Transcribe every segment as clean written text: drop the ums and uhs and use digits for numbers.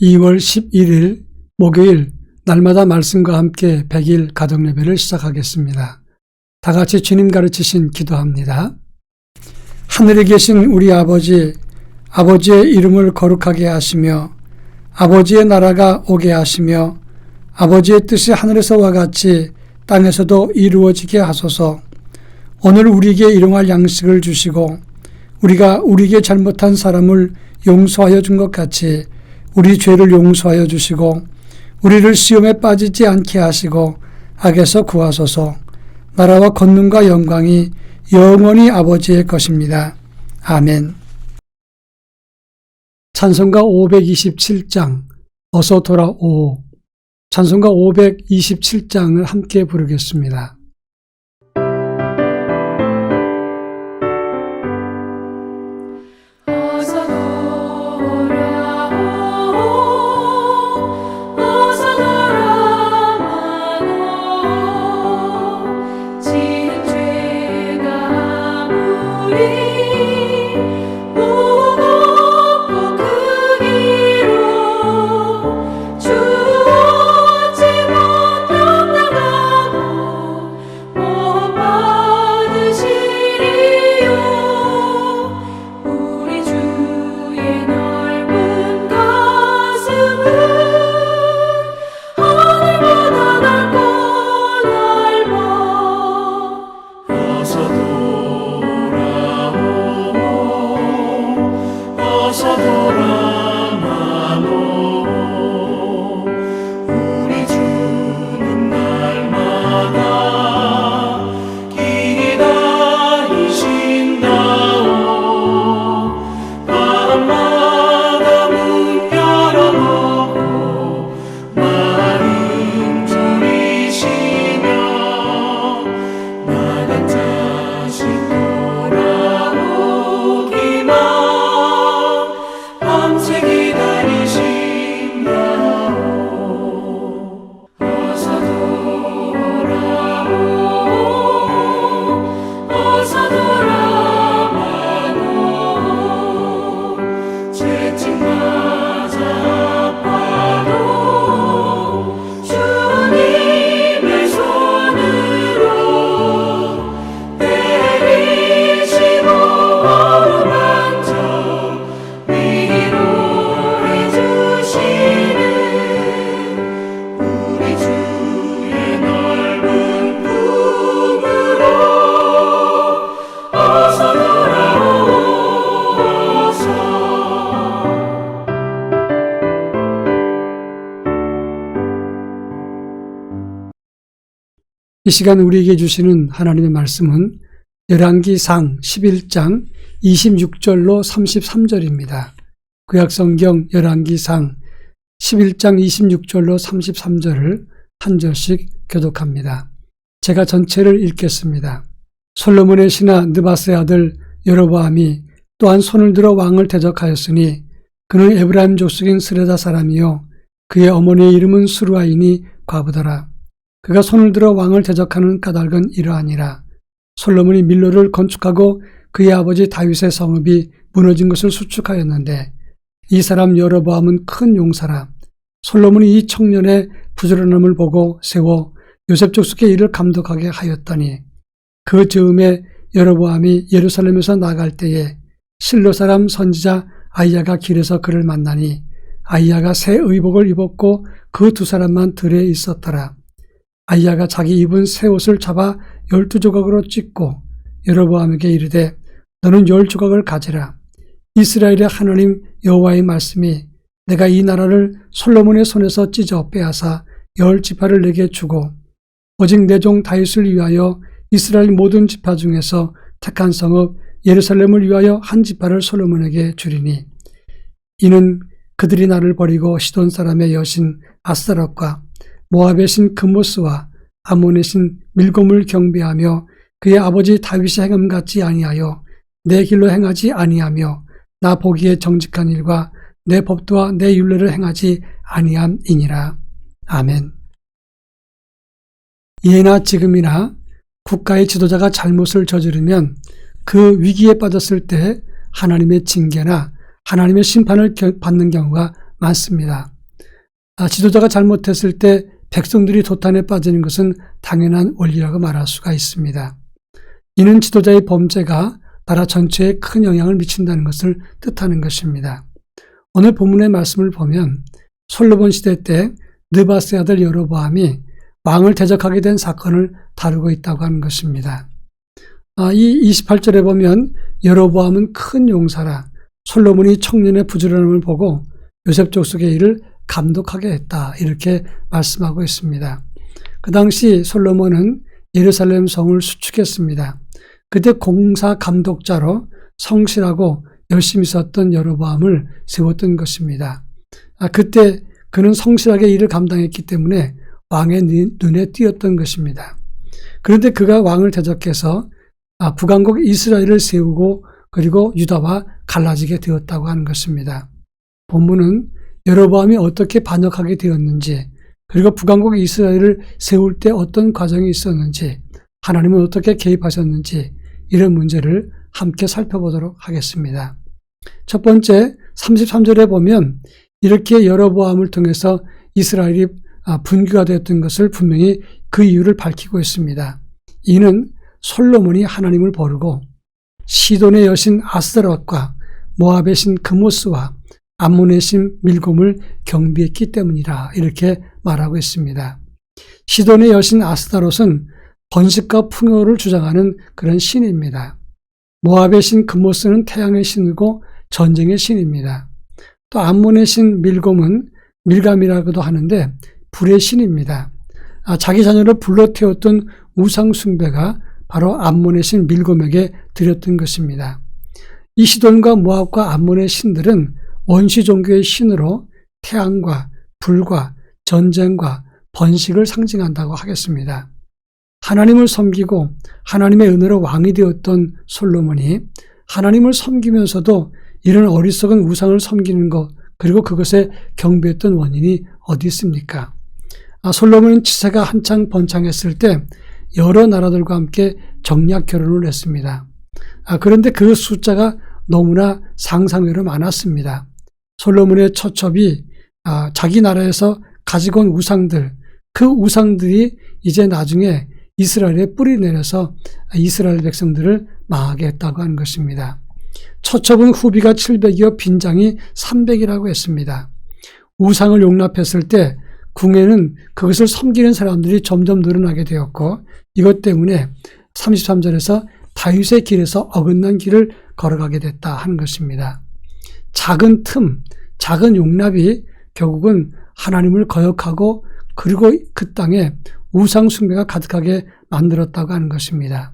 2월 11일 목요일 날마다 말씀과 함께 100일 가정예배를 시작하겠습니다. 다 같이 주님 가르치신 기도합니다. 하늘에 계신 우리 아버지, 아버지의 이름을 거룩하게 하시며 아버지의 나라가 오게 하시며 아버지의 뜻이 하늘에서와 같이 땅에서도 이루어지게 하소서. 오늘 우리에게 일용할 양식을 주시고 우리가 우리에게 잘못한 사람을 용서하여 준 것 같이 우리 죄를 용서하여 주시고 우리를 시험에 빠지지 않게 하시고 악에서 구하소서. 나라와 권능과 영광이 영원히 아버지의 것입니다. 아멘. 찬송가 527장 어서 돌아오. 찬송가 527장을 함께 부르겠습니다. 이 시간 우리에게 주시는 하나님의 말씀은 열왕기상 11장 26절로 33절입니다. 구약성경 열왕기상 11장 26절로 33절을 한 절씩 교독합니다. 제가 전체를 읽겠습니다. 솔로몬의 신하 느밧의 아들 여로보암이 또한 손을 들어 왕을 대적하였으니 그는 에브라임 족속인 스레다 사람이요 그의 어머니의 이름은 수루아이니 과부더라. 그가 손을 들어 왕을 대적하는 까닭은 이러하니라. 솔로몬이 밀로를 건축하고 그의 아버지 다윗의 성읍이 무너진 것을 수축하였는데 이 사람 여로보암은 큰 용사라. 솔로몬이 이 청년의 부지런함을 보고 세워 요셉 족속의 일을 감독하게 하였더니 그 즈음에 여로보암이 예루살렘에서 나갈 때에 실로 사람 선지자 아히야가 길에서 그를 만나니 아히야가 새 의복을 입었고 그 두 사람만 들에 있었더라. 아히야가 자기 입은 새 옷을 잡아 12조각으로 찢고 여로보암에게 이르되 너는 10조각을 가지라. 이스라엘의 하나님 여호와의 말씀이 내가 이 나라를 솔로몬의 손에서 찢어 빼앗아 10지파를 내게 주고 오직 내 종 다윗을 위하여 이스라엘 모든 지파 중에서 택한 성읍 예루살렘을 위하여 한 지파를 솔로몬에게 주리니 이는 그들이 나를 버리고 시돈 사람의 여신 아스타롯과 모압의 신 그모스와 아몬의 신 밀곰을 경배하며 그의 아버지 다윗이 행함같이 아니하여 내 길로 행하지 아니하며 나 보기에 정직한 일과 내 법도와 내 율례를 행하지 아니함이니라. 아멘. 예나 지금이나 국가의 지도자가 잘못을 저지르면 그 위기에 빠졌을 때 하나님의 징계나 하나님의 심판을 받는 경우가 많습니다. 지도자가 잘못했을 때 백성들이 도탄에 빠지는 것은 당연한 원리라고 말할 수가 있습니다. 이는 지도자의 범죄가 나라 전체에 큰 영향을 미친다는 것을 뜻하는 것입니다. 오늘 본문의 말씀을 보면 솔로몬 시대 때 느바스의 아들 여로보암이 왕을 대적하게 된 사건을 다루고 있다고 하는 것입니다. 이 28절에 보면 여로보암은 큰 용사라 솔로몬이 청년의 부지런함을 보고 요셉 족속의 일을 감독하게 했다, 이렇게 말씀하고 있습니다. 그 당시 솔로몬은 예루살렘 성을 수축했습니다. 그때 공사 감독자로 성실하고 열심히 썼던 여로보암을 세웠던 것입니다. 그때 그는 성실하게 일을 감당했기 때문에 왕의 눈에 띄었던 것입니다. 그런데 그가 왕을 대적해서 북왕국 이스라엘을 세우고 그리고 유다와 갈라지게 되었다고 하는 것입니다. 본문은 여로보암이 어떻게 반역하게 되었는지, 그리고 북왕국 이스라엘을 세울 때 어떤 과정이 있었는지, 하나님은 어떻게 개입하셨는지, 이런 문제를 함께 살펴보도록 하겠습니다. 첫 번째 33절에 보면 이렇게 여로보암을 통해서 이스라엘이 분규가 되었던 것을 분명히 그 이유를 밝히고 있습니다. 이는 솔로몬이 하나님을 버리고 시돈의 여신 아스타롯과 모압의 신 그모스와 암몬의 신 밀곰을 경배했기 때문이라, 이렇게 말하고 있습니다. 시돈의 여신 아스타롯은 번식과 풍요를 주장하는 그런 신입니다. 모압의 신 그모스는 태양의 신이고 전쟁의 신입니다. 또 암몬의 신 밀곰은 밀감이라고도 하는데 불의 신입니다. 자기 자녀를 불러 태웠던 우상 숭배가 바로 암몬의 신 밀곰에게 드렸던 것입니다. 이 시돈과 모압과 암몬의 신들은 원시 종교의 신으로 태양과 불과 전쟁과 번식을 상징한다고 하겠습니다. 하나님을 섬기고 하나님의 은혜로 왕이 되었던 솔로몬이 하나님을 섬기면서도 이런 어리석은 우상을 섬기는 것, 그리고 그것에 경배했던 원인이 어디 있습니까? 솔로몬은 치세가 한창 번창했을 때 여러 나라들과 함께 정략 결혼을 했습니다. 그런데 그 숫자가 너무나 상상외로 많았습니다. 솔로몬의 처첩이 자기 나라에서 가지고 온 우상들, 그 우상들이 이제 나중에 이스라엘에 뿌리 내려서 이스라엘 백성들을 망하게 했다고 하는 것입니다. 처첩은 후비가 700이요 빈장이 300이라고 했습니다. 우상을 용납했을 때 궁에는 그것을 섬기는 사람들이 점점 늘어나게 되었고, 이것 때문에 33절에서 다윗의 길에서 어긋난 길을 걸어가게 됐다 하는 것입니다. 작은 틈, 작은 용납이 결국은 하나님을 거역하고 그리고 그 땅에 우상 숭배가 가득하게 만들었다고 하는 것입니다.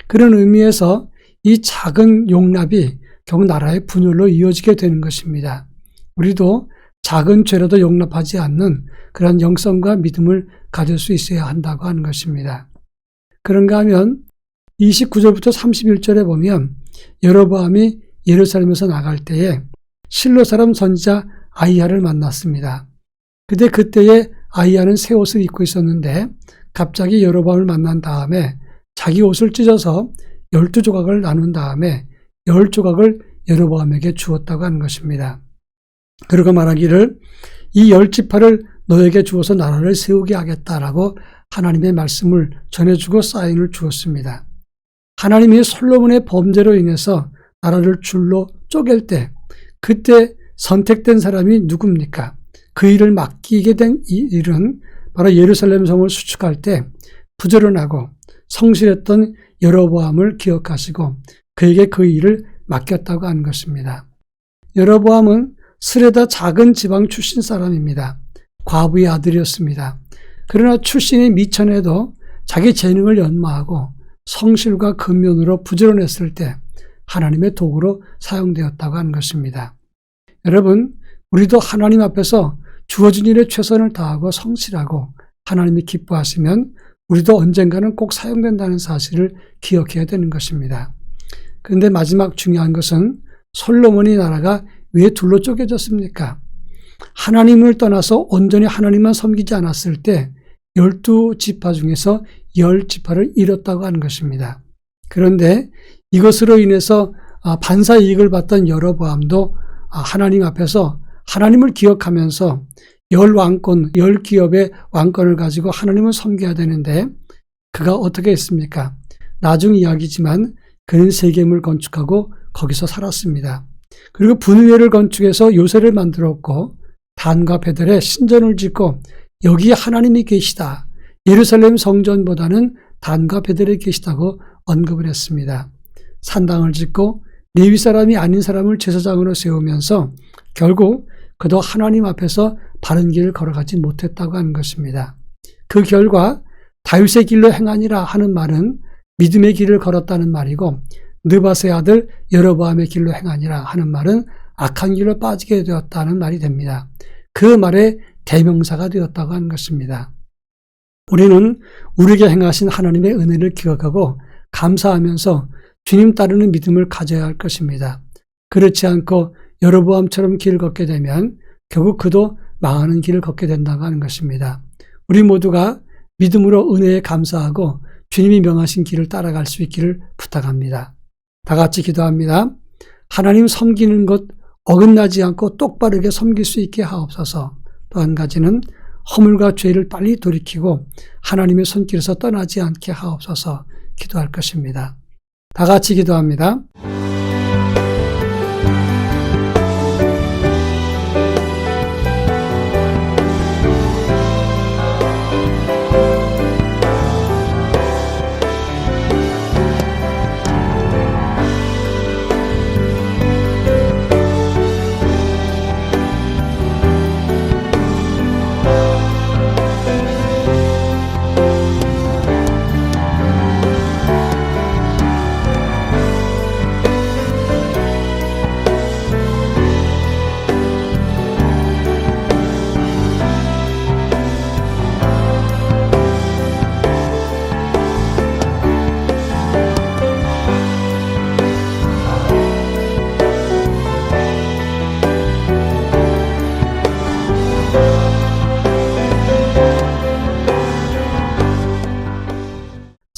그런 의미에서 이 작은 용납이 결국 나라의 분열로 이어지게 되는 것입니다. 우리도 작은 죄라도 용납하지 않는 그런 영성과 믿음을 가질 수 있어야 한다고 하는 것입니다. 그런가 하면 29절부터 31절에 보면 여로보암이 예루살렘에서 나갈 때에 실로 사람 선지자 아히야를 만났습니다. 근데 그때에 아히야는 새 옷을 입고 있었는데 갑자기 여로보암을 만난 다음에 자기 옷을 찢어서 12조각을 나눈 다음에 10조각을 여로보암에게 주었다고 하는 것입니다. 그리고 말하기를 이 10지파를 너에게 주어서 나라를 세우게 하겠다라고 하나님의 말씀을 전해주고 사인을 주었습니다. 하나님이 솔로몬의 범죄로 인해서 나라를 줄로 쪼갤 때 그때 선택된 사람이 누굽니까? 그 일을 맡기게 된 이 일은 바로 예루살렘 성을 수축할 때 부지런하고 성실했던 여로보암을 기억하시고 그에게 그 일을 맡겼다고 하는 것입니다. 여로보암은 스레다 작은 지방 출신 사람입니다. 과부의 아들이었습니다. 그러나 출신이 미천해도 자기 재능을 연마하고 성실과 근면으로 부지런했을 때 하나님의 도구로 사용되었다고 하는 것입니다. 여러분, 우리도 하나님 앞에서 주어진 일에 최선을 다하고 성실하고 하나님이 기뻐하시면 우리도 언젠가는 꼭 사용된다는 사실을 기억해야 되는 것입니다. 그런데 마지막 중요한 것은 솔로몬의 나라가 왜 둘로 쪼개졌습니까? 하나님을 떠나서 온전히 하나님만 섬기지 않았을 때 12지파 중에서 10지파를 잃었다고 하는 것입니다. 그런데 이것으로 인해서 반사 이익을 받던 여로보암도 하나님 앞에서 하나님을 기억하면서 왕권, 기업의 왕권을 가지고 하나님을 섬겨야 되는데 그가 어떻게 했습니까? 나중 이야기지만 그는 세겜을 건축하고 거기서 살았습니다. 그리고 분회를 건축해서 요새를 만들었고 단과 베델에 신전을 짓고 여기 하나님이 계시다. 예루살렘 성전보다는 단과 베델에 계시다고 언급을 했습니다. 산당을 짓고 레위 사람이 아닌 사람을 제사장으로 세우면서 결국 그도 하나님 앞에서 바른 길을 걸어가지 못했다고 하는 것입니다. 그 결과 다윗의 길로 행하니라 하는 말은 믿음의 길을 걸었다는 말이고 느밧의 아들 여로보암의 길로 행하니라 하는 말은 악한 길로 빠지게 되었다는 말이 됩니다. 그 말의 대명사가 되었다고 하는 것입니다. 우리는 우리에게 행하신 하나님의 은혜를 기억하고 감사하면서 주님 따르는 믿음을 가져야 할 것입니다. 그렇지 않고 여로보암처럼 길을 걷게 되면 결국 그도 망하는 길을 걷게 된다고 하는 것입니다. 우리 모두가 믿음으로 은혜에 감사하고 주님이 명하신 길을 따라갈 수 있기를 부탁합니다. 다 같이 기도합니다. 하나님 섬기는 것 어긋나지 않고 똑바르게 섬길 수 있게 하옵소서. 또 한 가지는 허물과 죄를 빨리 돌이키고 하나님의 손길에서 떠나지 않게 하옵소서 기도할 것입니다. 다 같이 기도합니다.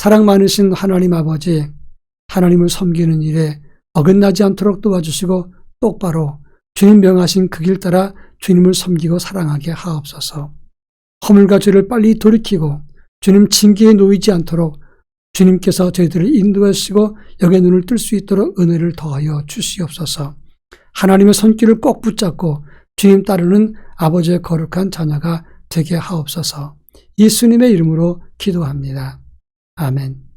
사랑 많으신 하나님 아버지, 하나님을 섬기는 일에 어긋나지 않도록 도와주시고 똑바로 주님 명하신 그 길 따라 주님을 섬기고 사랑하게 하옵소서. 허물과 죄를 빨리 돌이키고 주님 징계에 놓이지 않도록 주님께서 저희들을 인도하시고 영의 눈을 뜰 수 있도록 은혜를 더하여 주시옵소서. 하나님의 손길을 꼭 붙잡고 주님 따르는 아버지의 거룩한 자녀가 되게 하옵소서. 예수님의 이름으로 기도합니다. 아멘.